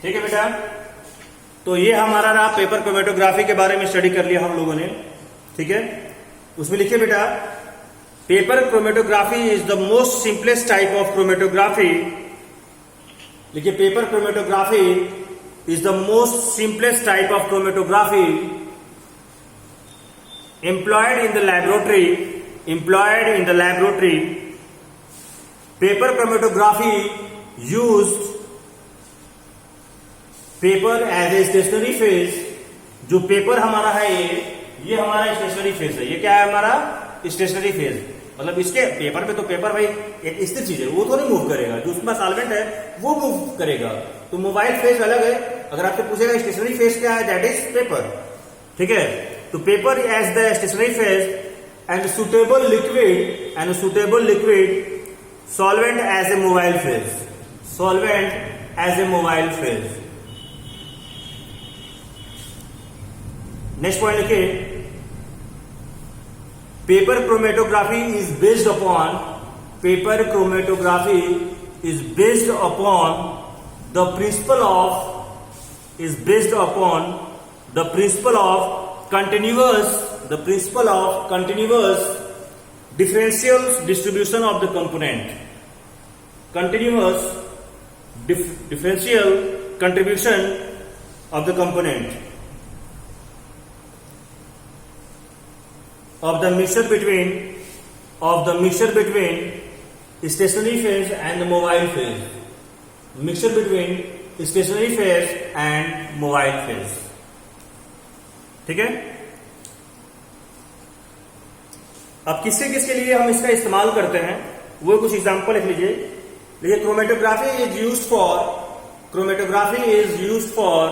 ठीक है बेटा। तो ये हमारा रहा पेपर क्रोमेटोग्राफी के बारे में स्टडी कर लिया हम लोगों ने। ठीक है, उसमें लिखिए बेटा, paper chromatography is the most simplest type of chromatography. लिखिए, paper chromatography is the most simplest type of chromatography employed in the laboratory. Paper chromatography used paper as a stationary phase. जो पेपर हमारा है ये हमारा stationary phase है। ये क्या है हमारा स्टेशनरी फेज, मतलब इसके पेपर पे तो पेपर भाई एक स्थिर चीज है, वो तो नहीं मूव करेगा, जो उसमें सॉल्वेंट है वो मूव करेगा। तो मोबाइल फेज अलग है। अगर आपसे पूछेगा स्टेशनरी फेज क्या है, दैट इज पेपर। ठीक है, तो paper as the stationary phase and suitable liquid solvent as a mobile phase. Next point लिखिए, paper chromatography is based upon the principle of continuous differential distribution of the component. Continuous differential contribution of the component of the mixture between stationary phase and the mobile phase. Mixture between stationary phase and mobile phase. ठीक है, अब किसके किसके लिए हम इसका इस्तेमाल करते हैं वो कुछ एग्जांपल लिख लीजिए। देखिए, chromatography is used for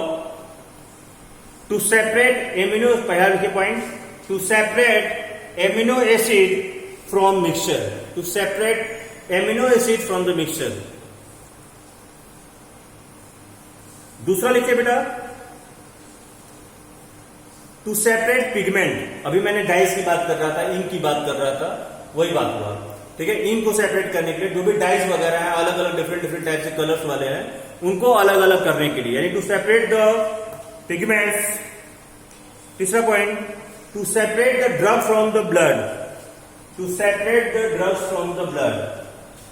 to separate amino, पहला लिखिए point, to separate amino acid from mixture, to separate amino acid from the mixture. दूसरा लिखिए बेटा, टू सेपरेट पिगमेंट। अभी मैंने डाइज की बात कर रहा था, इंक की बात कर रहा था, वही बात हुआ। ठीक है, इंक को सेपरेट करने के लिए जो भी डाइज वगैरह है, अलग अलग डिफरेंट टाइप के कलर्स वाले हैं, उनको अलग अलग करने के लिए, यानी टू सेपरेट द पिगमेंट्स। तीसरा point, to separate the drug from the blood, to separate the drugs from the blood.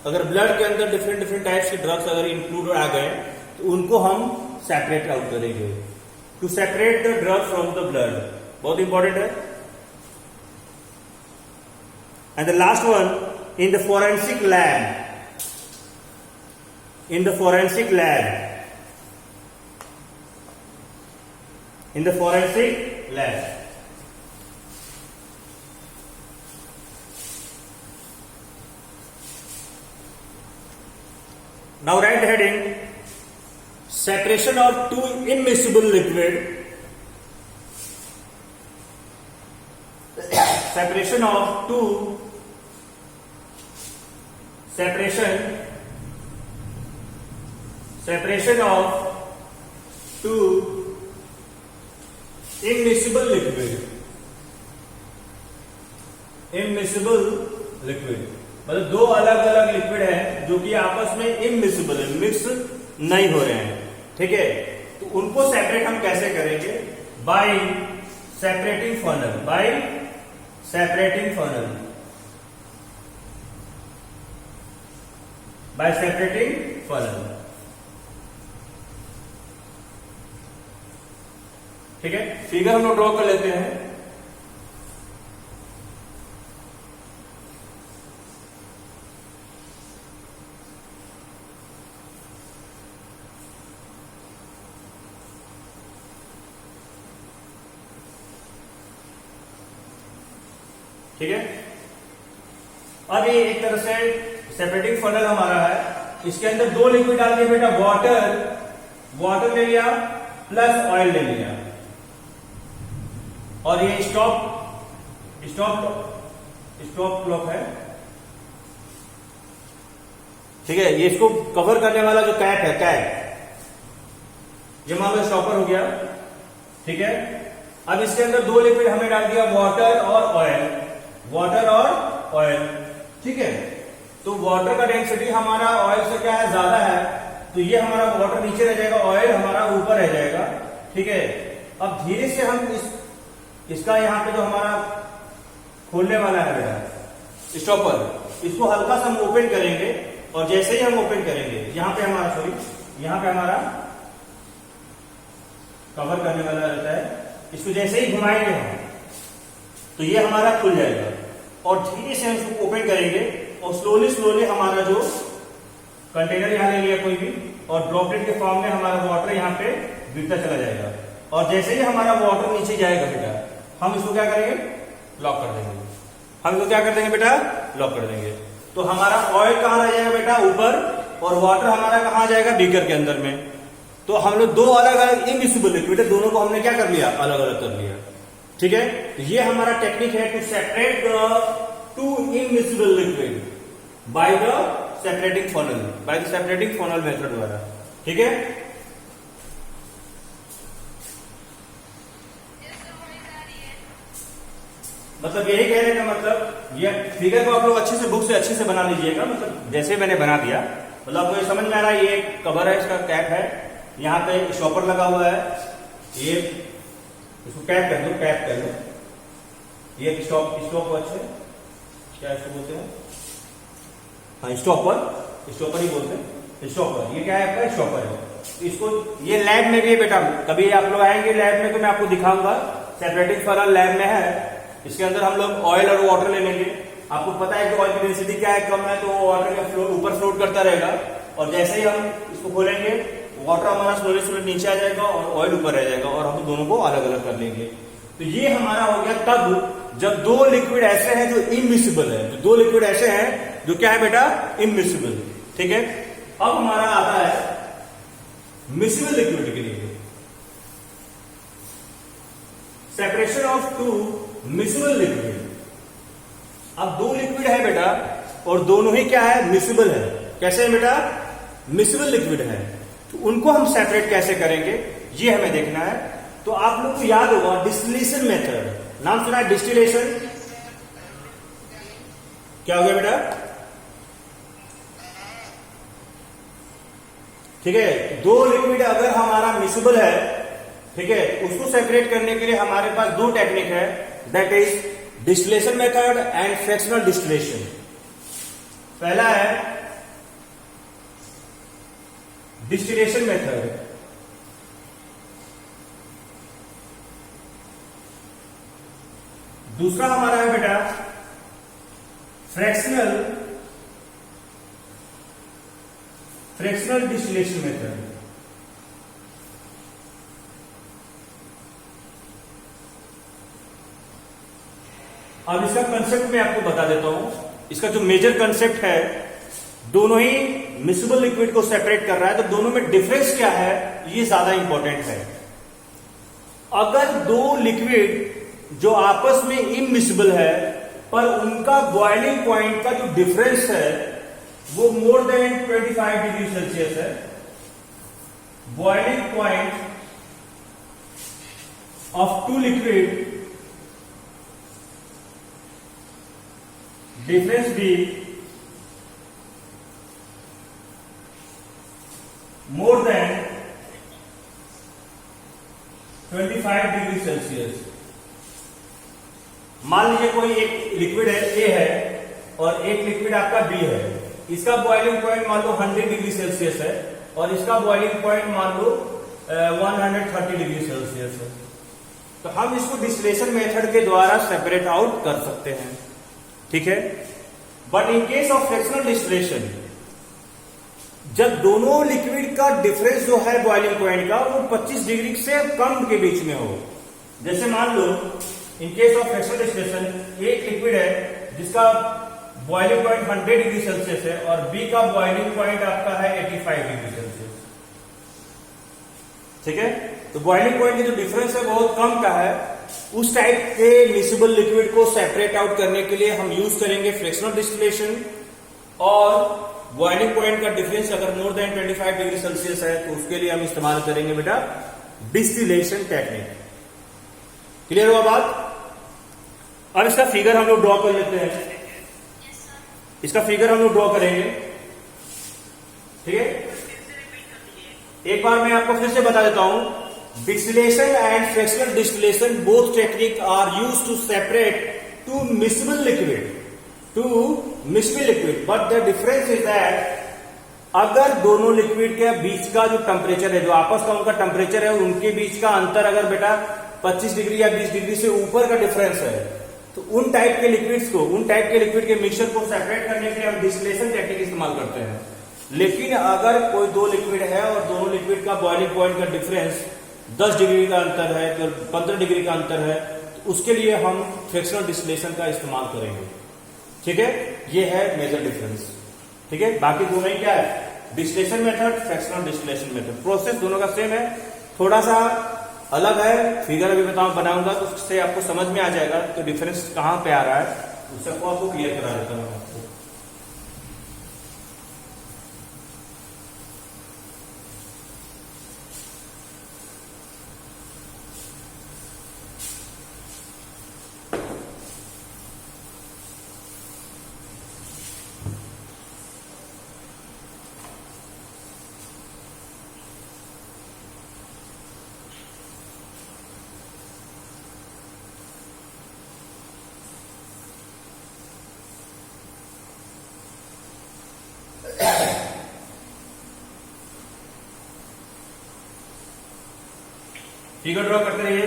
अगर ब्लड के अंदर डिफरेंट टाइप्स के ड्रग्स अगर इंक्लूड आ गए तो उनको हम सेपरेट आउट करेंगे। To separate the drug from the blood, बहुत इंपॉर्टेंट है। And the last one, in the forensic lab, now write the heading, separation of two immiscible liquid, separation of two immiscible liquid, मतलब दो अलग अलग liquid है जो कि आपस में इमिसिबल है, मिक्स नहीं हो रहे हैं। ठीक है, तो उनको सेपरेट हम कैसे करेंगे? Bye separating funnel. ठीक है, फिगर हम लोग ड्रॉ कर लेते हैं। ठीक है, अब ये एक तरह से सेपरेटिंग फनल हमारा है। इसके अंदर दो लिक्विड डाल दिया बेटा, वाटर ले लिया प्लस ऑयल ले लिया, और ये स्टॉप क्लॉक है। ठीक है, ये इसको कवर करने वाला जो कैप है, ये मान लो स्टॉपर हो गया। ठीक है, अब इसके अंदर दो लिक्विड हमने डाल दिया, वाटर और ऑयल। ठीक है, तो वाटर का डेंसिटी हमारा ऑयल से क्या है, ज्यादा है, तो ये हमारा वाटर नीचे रह जाएगा, ऑयल हमारा ऊपर रह जाएगा। ठीक है, अब धीरे से हम इसका यहाँ पे जो हमारा खोलने वाला है बेटा स्टॉपर, इसको हल्का सा हम ओपन करेंगे और जैसे ही हम ओपन करेंगे यहाँ पे हमारा कवर करने वाला रहता है, इसको जैसे ही घुमाएंगे हम तो ये हमारा खुल जाएगा और धीरे से हम इसको ओपन करेंगे और स्लोली हमारा जो कंटेनर यहाँ ले लिया कोई भी और ड्रॉपलेट के फॉर्म में हमारा वाटर यहाँ पे गिरता चला जाएगा और जैसे ही हमारा वाटर नीचे जाएगा बेटा हम इसको क्या करेंगे, लॉक कर देंगे। हम इसको क्या कर देंगे बेटा, लॉक कर देंगे। तो हमारा ऑयल कहां रह जाएगा बेटा, ऊपर, और वाटर हमारा कहां जाएगा, बीकर के अंदर में। तो हम लोग दो अलग अलग इमिसिबल लिक्विड है, दोनों को हमने क्या कर लिया, अलग अलग कर लिया। ठीक है, तो ये हमारा टेक्निक है to separate the two immiscible liquid by the separating funnel method द्वारा। ठीक है, मतलब यही कहने का मतलब ये फिगर को आप लोग अच्छे से बुक से अच्छे से बना लीजिएगा। मतलब जैसे मैंने बना दिया, मतलब आपको ये समझ में आ रहा है, ये कवर है, इसका कैप है, यहाँ पे स्टॉपर लगा हुआ है, ये इसको कैप कर लो, ये स्टॉप वॉच है, क्या इसको बोलते हैं, हाँ स्टॉपर ही बोलते हैं, स्टॉपर। ये क्या है आपका, स्टॉपर है। इसको ये लैब में भी है बेटा, कभी आप लोग आएंगे लैब में तो मैं आपको दिखाऊंगा, सेपरेटिंग फनल लैब में है। इसके अंदर हम लोग ऑयल और वाटर ले लेंगे। आपको पता है कि ऑयल की डेंसिटी क्या है, कम है, तो वाटर का फ्लो ऊपर फ्लोट करता रहेगा और जैसे ही हम इसको खोलेंगे वाटर हमारा स्लोली नीचे आ जाएगा और ऑयल ऊपर रह जाएगा और हम दोनों को अलग अलग कर लेंगे। तो ये हमारा हो गया तब जब दो लिक्विड ऐसे हैं जो इमिसिबल है, तो दो लिक्विड ऐसे हैं जो क्या है बेटा, इमिसिबल। ठीक है, अब हमारा आता है मिसिबल लिक्विड के लिए, separation of to miscible liquid. अब दो लिक्विड है बेटा और दोनों ही क्या है, मिसिबल है। कैसे है बेटा, मिसिबल लिक्विड है, तो उनको हम सेपरेट कैसे करेंगे ये हमें देखना है। तो आप लोग को याद होगा डिस्टिलेशन मेथड, नाम सुना है डिस्टिलेशन, क्या हो गया बेटा, ठीक है। दो लिक्विड अगर हमारा मिसिबल है, ठीक है, उसको सेपरेट करने के लिए हमारे पास दो टेक्निक है, that is distillation method and fractional distillation. पहला है डिस्टिलेशन मेथड, दूसरा हमारा है बेटा फ्रैक्शनल डिस्टिलेशन मेथड। अब इसका कंसेप्ट मैं आपको बता देता हूं। इसका जो मेजर कंसेप्ट है, दोनों ही मिसिबल लिक्विड को सेपरेट कर रहा है, तो दोनों में डिफरेंस क्या है ये ज्यादा इंपॉर्टेंट है। अगर दो लिक्विड जो आपस में इमिसिबल है पर उनका बॉइलिंग पॉइंट का जो डिफरेंस है वो मोर देन 25 डिग्री सेल्सियस है, boiling point of two liquid difference भी मोर देन 25 डिग्री सेल्सियस। मान लीजिए कोई एक लिक्विड है ए है और एक लिक्विड आपका बी है, इसका बॉइलिंग पॉइंट मान लो 100 डिग्री सेल्सियस है और इसका बॉइलिंग पॉइंट मान लो 130 डिग्री सेल्सियस है। तो हम इसको डिस्टिलेशन मेथड के द्वारा सेपरेट आउट कर सकते हैं। ठीक है, but in case of fractional distillation, जब दोनों लिक्विड का डिफरेंस जो है बॉइलिंग पॉइंट का वो 25 डिग्री से कम के बीच में हो, जैसे मान लो in case of fractional distillation एक लिक्विड है जिसका बॉइलिंग पॉइंट 100 डिग्री सेल्सियस है और बी का बॉइलिंग पॉइंट आपका है 85 डिग्री सेल्सियस। ठीक है, तो बॉइलिंग पॉइंट की जो डिफरेंस है बहुत कम का है, उस टाइप के मिसिबल लिक्विड को सेपरेट आउट करने के लिए हम यूज करेंगे फ्रैक्शनल डिस्टिलेशन। और बॉइलिंग पॉइंट का डिफरेंस अगर मोर देन 25 डिग्री सेल्सियस है तो उसके लिए हम इस्तेमाल करेंगे बेटा डिस्टिलेशन टेक्निक। क्लियर हुआ बात? अब इसका फिगर हम लोग ड्रॉ कर लेते हैं। इसका फिगर हम लोग ड्रॉ करेंगे। ठीक है, एक बार मैं आपको फिर से बता देता हूं, distillation and fractional distillation both technique are use to separate two miscible liquid, but the difference is that अगर दोनों लिक्विड के बीच का जो टेम्परेचर है, जो आपस का उनका टेम्परेचर है, उनके बीच का अंतर अगर बेटा 25 डिग्री या 20 डिग्री से ऊपर का डिफरेंस है, तो उन टाइप के लिक्विड के मिक्सचर को सेपरेट करने के लिए हम डिस्टिलेशन टेक्निक इस्तेमाल करते हैं। लेकिन अगर कोई दो लिक्विड है और दोनों लिक्विड का बॉइलिंग पॉइंट का डिफरेंस 10 डिग्री का अंतर है, तो 15 डिग्री का अंतर है, तो उसके लिए हम फ्रैक्शनल डिस्टिलेशन का इस्तेमाल करेंगे। ठीक है, ये है मेजर डिफरेंस। ठीक है, बाकी दोनों ही क्या है, distillation method, fractional distillation method, process दोनों का सेम है, थोड़ा सा अलग है। फिगर अभी बनाऊंगा तो उससे आपको समझ में आ जाएगा तो डिफरेंस कहां पे आ रहा है, उससे आपको क्लियर करा देता हूं आपको। फिगर ड्रॉ करते रहिए।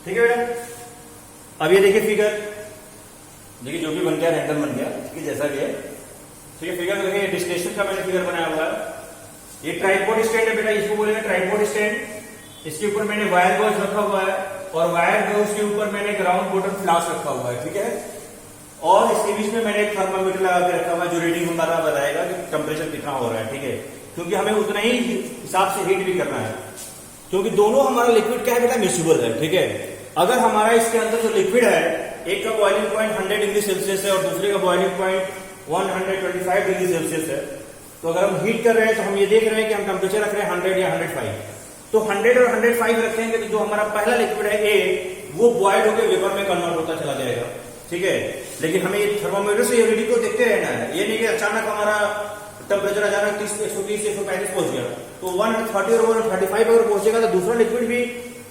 ठीक है बेटा। अब ये देखिए फिगर, देखिए जो भी बन गया रैंडम बन गया, ठीक है, जैसा भी है, ठीक है। फिगर देखिए डिस्टिलेशन का मैंने फिगर बनाया हुआ है। ये ट्राइपॉड स्टैंड है बेटा, इसको बोलेंगे ट्राइपॉड स्टैंड। इसके ऊपर मैंने वायर गॉज रखा हुआ है और वायर गॉज के ऊपर मैंने ग्राउंड बॉटम फ्लास्क रखा हुआ है, ठीक है। और इसके बीच में मैंने एक थर्मामीटर लगा के रखा हुआ है जो रीडिंग हमारा बताएगा कि टेम्परेचर कितना हो रहा है, ठीक है। क्योंकि हमें उतना ही हिसाब से हीट भी करना है, क्योंकि दोनों हमारा लिक्विड क्या है बेटा, मिक्सिबल है, ठीक है। अगर हमारा इसके अंदर जो लिक्विड है, एक का बॉइलिंग पॉइंट 100 डिग्री सेल्सियस है और दूसरे का बॉइलिंग पॉइंट 125 डिग्री सेल्सियस है, तो अगर हम हीट कर रहे हैं तो हम ये देख रहे हैं कि हम टेम्परेचर रख रहे हैं 100 या 105। तो 100 और 105 रखेंगे तो जो हमारा पहला लिक्विड है ए, वो बॉइल्ड होकर वेपर में कन्वर्ट होता चला जाएगा, ठीक है। लेकिन हमें ये थर्मोमीटर से ये रीडिंग को देखते रहना है, ये नहीं कि अचानक हमारा टेम्परेचर अचानक 130 135 पहुंच गया तो 130 और 135 अगर पहुंचेगा तो दूसरा लिक्विड भी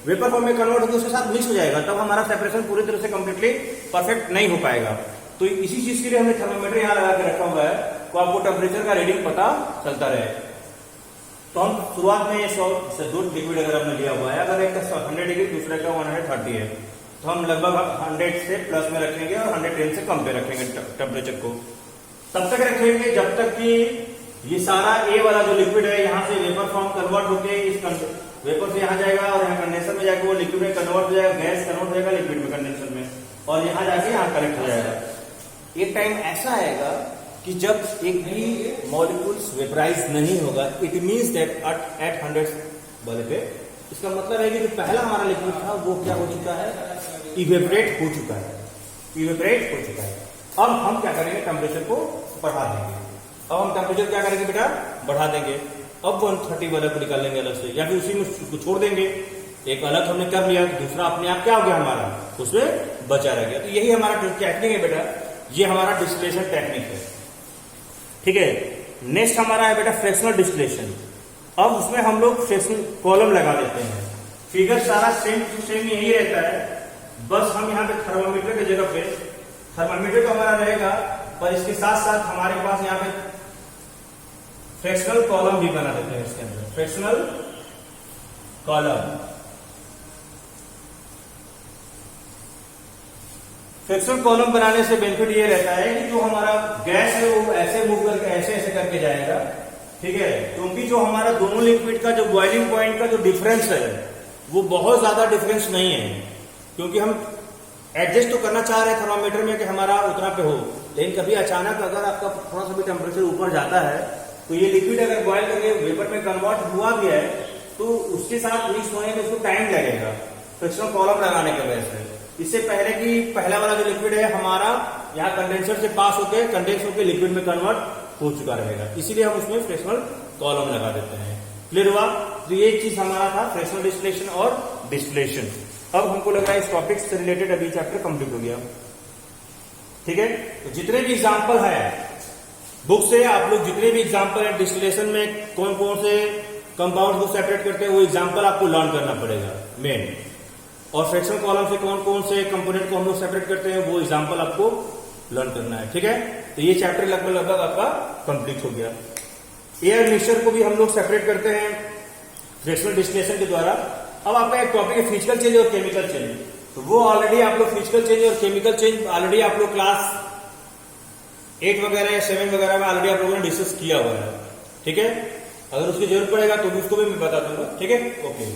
वेपर फॉर्म में कन्वर्ट होकर उसके साथ मिक्स हो जाएगा, तब हमारा सेपरेशन पूरी तरह से कंप्लीटली परफेक्ट नहीं हो पाएगा। तो इसी चीज के लिए हमने थर्मोमीटर यहाँ लगा के रखा हुआ है, तो आपको टेम्परेचर का रीडिंग पता चलता रहे। तो हम शुरुआत में 100 से 2 लिक्विड अगर हमने लिया हुआ है, अगर एक का 100 डिग्री दूसरे का 130 है, तो हम लगभग 100 से प्लस में रखेंगे और 110 से कम पे रखेंगे टेम्परेचर को। तब तक रखेंगे जब तक कि ये सारा ए वाला जो लिक्विड है यहाँ से वेपर फॉर्म कन्वर्ट होके इस वेपर से यहाँ जाएगा और यहाँ कंडेंसर में जाकर वो लिक्विड में कन्वर्ट हो जाएगा, गैस कन्वर्ट हो जाएगा लिक्विड में कंडेंसर में, और यहाँ जाके यहाँ कलेक्ट हो जाएगा। एक टाइम ऐसा आएगा कि जब एक भी मॉलिक्यूल्स वेपराइज नहीं होगा, इट मीन्स दैट एट 100 वाले पे, इसका मतलब है कि जो पहला हमारा लिक्विड था वो क्या हो चुका है, इवेपरेट हो चुका है, इवेपरेट हो चुका है। अब हम क्या करेंगे, टेम्परेचर को बढ़ा देंगे। अब हम टेम्परेचर क्या करेंगे बेटा, बढ़ा देंगे। अब 130 वाला को निकाल लेंगे अलग से, या फिर उसी में उसको छोड़ देंगे। एक अलग हमने कर लिया, दूसरा अपने आप क्या हो गया हमारा, उसमें बचा रह गया। तो यही हमारा टेक्निक है बेटा, ये हमारा डिस्टिलेशन टेक्निक है, ठीक है। नेक्स्ट हमारा है बेटा फ्रैक्शनल डिस्टिलेशन। अब उसमें हम लोग फ्रैक्शनल कॉलम लगा देते हैं। फिगर सारा सेम टू सेम यही रहता है, बस हम यहाँ पे थर्मामीटर की जगह पे थर्मामीटर तो हमारा रहेगा, पर इसके साथ साथ हमारे पास यहाँ पे फ्रैक्शनल कॉलम भी बना देते हैं इसके अंदर, फ्रैक्शनल कॉलम। फ्रैक्शनल कॉलम बनाने से बेनिफिट ये रहता है कि जो हमारा गैस है वो ऐसे मूव करके ऐसे ऐसे करके जाएगा, ठीक है। क्योंकि जो हमारा दोनों लिक्विड का जो बॉइलिंग पॉइंट का जो डिफरेंस है वो बहुत ज्यादा डिफरेंस नहीं है, क्योंकि हम एडजस्ट तो करना चाह रहे हैं थर्मामीटर में कि हमारा उतना पे हो, लेकिन कभी अचानक अगर आपका थोड़ा सा भी टेम्परेचर ऊपर जाता है तो ये लिक्विड अगर बॉयल करके वेपर में कन्वर्ट हुआ भी है तो उसके साथ मिक्स होने में उसको टाइम लगेगा फ्रैक्शनल कॉलम लगाने की वजह से। इससे पहले कि पहला वाला जो लिक्विड है हमारा यहाँ कंडेंसर से पास होकर कंडेंस होकर लिक्विड में कन्वर्ट हो चुका रहेगा, इसीलिए हम उसमें फ्रैक्शनल कॉलम लगा देते हैं। क्लियर हुआ? तो ये चीज हमारा था फ्रैक्शनल डिस्टिलेशन और डिस्टिलेशन। अब हमको लग रहा है इस टॉपिक से रिलेटेड अभी चैप्टर कंप्लीट हो गया, ठीक है। तो जितने भी एग्जाम्पल है बुक से, आप लोग जितने भी एग्जाम्पल है डिस्टिलेशन में कौन कौन से कंपाउंड को सेपरेट करते हैं वो एग्जाम्पल आपको लर्न करना पड़ेगा मेन, और फ्रैक्शनल कॉलम से कौन कौन से कंपोनेंट को हम लोग सेपरेट करते हैं वो एग्जाम्पल आपको लर्न करना है, ठीक है। तो ये चैप्टर लगभग आपका कंप्लीट हो गया। एयर मिक्सचर को भी हम लोग सेपरेट करते हैं फ्रैक्शनल डिस्टिलेशन के द्वारा। अब आपका एक टॉपिक है फिजिकल चेंज और केमिकल चेंज, तो वो ऑलरेडी आप लोग फिजिकल चेंज और केमिकल चेंज ऑलरेडी आप लोग क्लास 8 वगैरह या 7 वगैरह में ऑलरेडी आप लोगों ने डिस्कस किया हुआ है, ठीक है। अगर उसकी जरूरत पड़ेगा तो भी उसको भी मैं बता दूंगा, ठीक है। ओके।